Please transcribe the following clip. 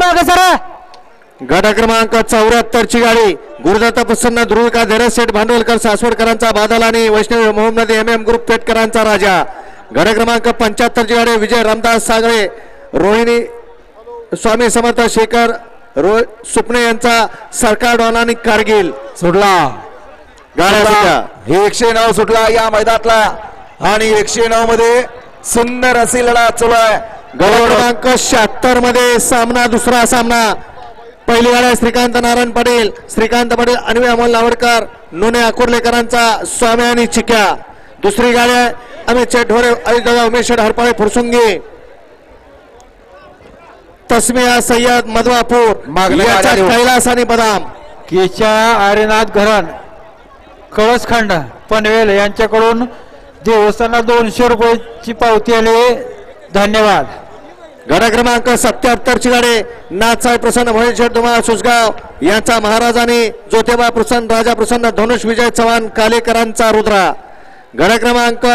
मागे सरा. गट क्रमांक 74 ची गाडी गुरुदत्त प्रसन्न ध्रुविका धैर्य सेठ भांडवलकर सासवडकरांचा बादल आणि वैष्णव मोहम्मद MM ग्रुप पेटकरांचा राजा. गट क्रमांक 75 ची गाडी विजय रामदास सागळे रोहिणी स्वामी समर्थ शेखर सुपणे यांचा सरकार डॉन आणि कारगिल सुटला गाड्या. हे 109 सुटला या मैदानातला आणि 109 मध्ये सुंदर अशी लढा चालू आहे. गट क्रमांक 76 मध्ये सामना दुसरा सामना. पहिली गाडी श्रीकांत नारायण पाटील अन्वय अमोल लावडकर नोने अकोर्लेकरांचा स्वामी आणि चिक्या. दुसरी गाडी अमित चेठोरे अयोध्या उमेश हरपाळे फुरसुंगी तस्मिया सय्यद मधवापूर याचा कैलास आणि बदाम. केच्या आर्यनाथ घरण कळसखंड पनवेल यांच्याकडून देवस्थानाला 200 रुपयाची पावती आली. धन्यवाद. गट क्रमांक 77 ची गाडी नाथसाहेब प्रसन्न भोळेश्वर धुमाळ सुसगाव यांचा महाराज आणि ज्योतिबा प्रसन्न राजा प्रसन्न धनुष विजय चव्हाण कालेकरांचा रुद्रा. गट क्रमांक